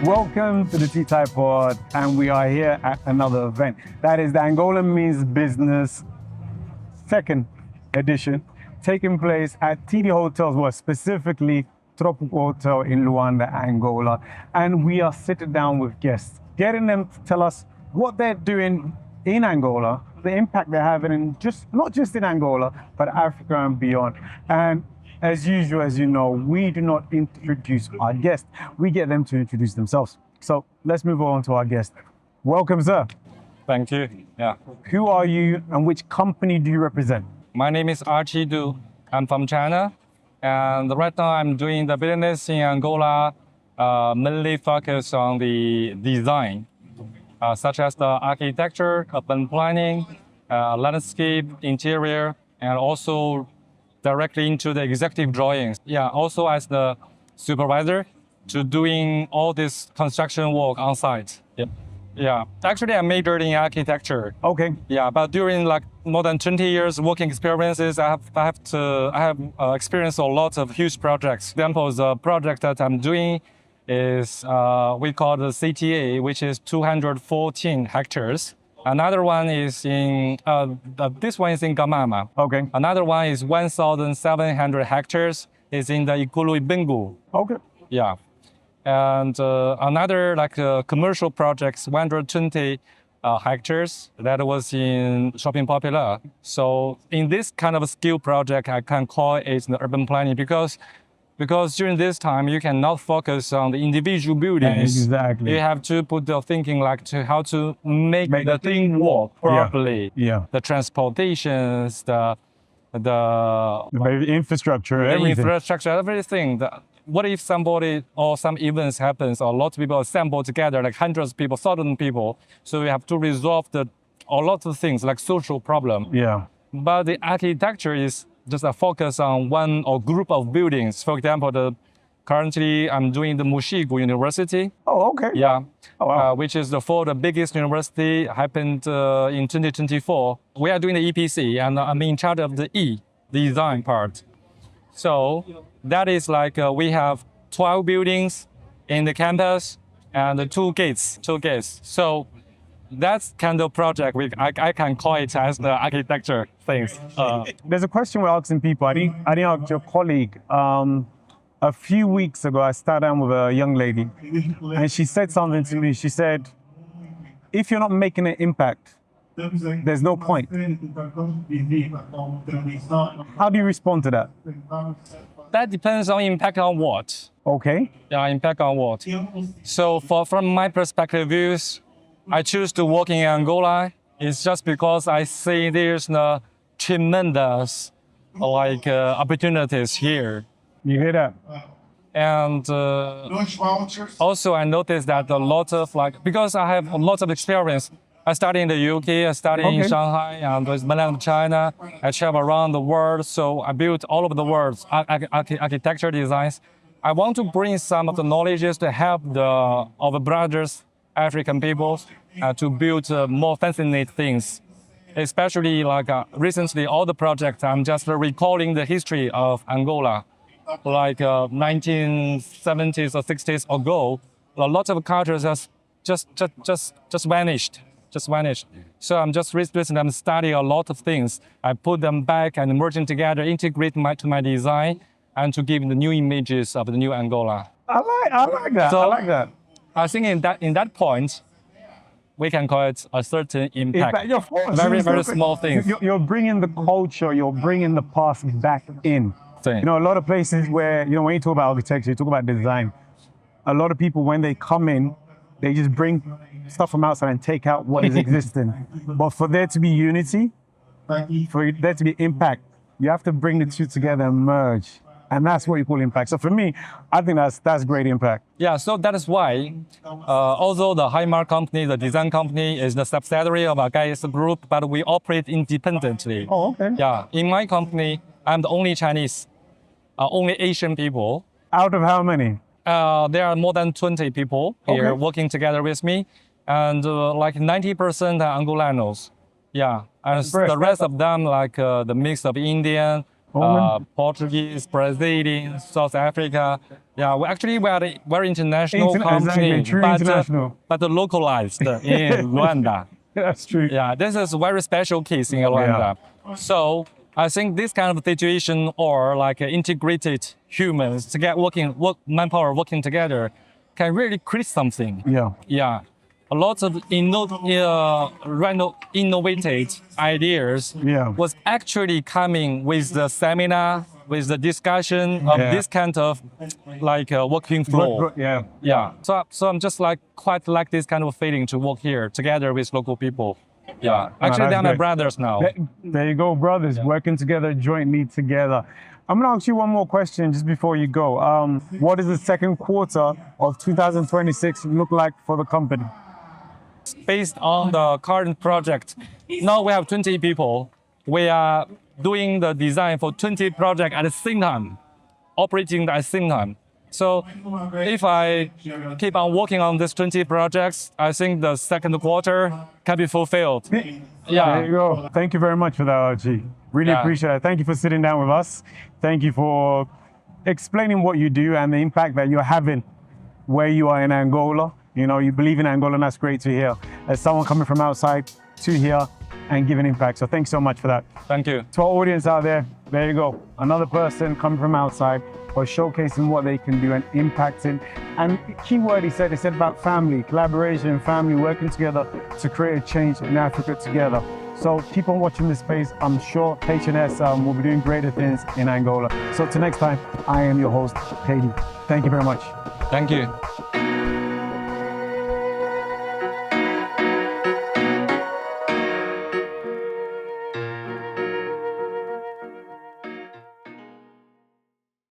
Welcome to the TTIEPOD, and we are here at another event. That is the Angola Means Business second edition, taking place at TD Hotels, well, specifically Tropico Hotel in Luanda, Angola. And we are sitting down with guests, getting them to tell us what they're doing in Angola, the impact they're having in not just in Angola, but Africa and beyond. And as usual, as you know, we do not introduce our guests. We get them to introduce themselves. So let's move on to our guest. Welcome, sir. Thank you. Yeah. Who are you and which company do you represent? My name is Archie. I'm from China. And right now I'm doing the business in Angola, mainly focused on the design, such as the architecture, urban planning, landscape, interior, and also directly into the executive drawings. Yeah, also as the supervisor to doing all this construction work on site. Yep. Yeah, actually I majored in architecture. Okay. Yeah, but during like more than 20 years working experiences, I have experienced a lot of huge projects. Example, the project that I'm doing is we call the CTA, which is 214 hectares. Another one is this one is in Camama. Okay. Another one is 1,700 hectares, is in the Icolo, Bengo. Okay. Yeah. And another commercial projects, 120 hectares, that was in Shopping Popular. So in this kind of skill project, I can call it the urban planning because during this time, you cannot focus on the individual buildings. Exactly. You have to put the thinking to how to make the thing work properly. Yeah. The transportations, the infrastructure, everything. What if somebody or some events happens, or a lot of people assemble together, like hundreds of people, thousands of people. So we have to resolve a lot of things like social problem. Yeah. But the architecture is just a focus on one or group of buildings. For example, currently I'm doing the Moxico University. Oh, okay. Yeah. Oh, wow. Which is the biggest university, happened in 2024. We are doing the EPC, and I'm in charge of the design part. So that is we have 12 buildings in the campus and two gates. So that's kind of project I can call it as the architecture things. There's a question we're asking people. I didn't ask your colleague. A few weeks ago, I sat down with a young lady, and she said something to me. She said, if you're not making an impact, there's no point. How do you respond to that? That depends on impact on what. Okay. Yeah, impact on what. So from my perspective views, I choose to work in Angola. It's just because I see there's tremendous opportunities here. You hear that? And also I noticed that a lot of because I have a lot of experience. I studied in the UK, I studied in Shanghai, and with mainland China. I travel around the world, so I built all over the world architecture designs. I want to bring some of the knowledges to help our brothers, African people, to build more fascinating things. Especially recently, all the projects, I'm just recalling the history of Angola. 1970s or 60s ago, a lot of cultures just vanished. So I'm just recently I'm studying a lot of things. I put them back and merging together, integrate to my design, and to give the new images of the new Angola. I like that. So, I like that. I think in that point, we can call it a certain impact. Very, very small things. You're bringing the culture, you're bringing the past back in. Thing. A lot of places where, when you talk about architecture, you talk about design, a lot of people, when they come in, they just bring stuff from outside and take out what is existing. But for there to be unity, for there to be impact, you have to bring the two together and merge. And that's what you call impact. So for me, I think that's great impact. Yeah, so that is why, although the Haimar company, the design company, is the subsidiary of H&S Group, but we operate independently. Oh, okay. Yeah, in my company, I'm the only Chinese, only Asian people. Out of how many? There are more than 20 people here working together with me, and 90% are Angolanos. Yeah, and the rest of them the mix of Indian, Portuguese, Brazilian, South Africa. Yeah, we are a very international company, exactly, true international. but localized in Luanda. That's true. Yeah, this is a very special case in Luanda. So I think this kind of situation or like integrated humans to get manpower working together can really create something. Yeah. Yeah. A lot of innovative ideas was actually coming with the seminar, with the discussion of this kind of like working flow. Yeah. So I'm just like quite like this kind of feeling to work here together with local people. Yeah. Actually, they're my brothers now. There you go, brothers, working together, jointly together. I'm going to ask you one more question just before you go. What does the second quarter of 2026 look like for the company? Based on the current project, now we have 20 people. We are doing the design for 20 projects at the same time, operating at the same time. So if I keep on working on these 20 projects, I think the second quarter can be fulfilled. Yeah. There you go. Thank you very much for that, Archie. Really appreciate it. Thank you for sitting down with us. Thank you for explaining what you do and the impact that you're having where you are in Angola. You know, you believe in Angola, and that's great to hear. As someone coming from outside to here and giving impact. So thanks so much for that. Thank you. To our audience out there, there you go. Another person coming from outside or showcasing what they can do and impacting. And the key word he said about family, collaboration, family, working together to create a change in Africa together. So keep on watching this space. I'm sure H&S will be doing greater things in Angola. So till next time, I am your host, Katie. Thank you very much. Thank you.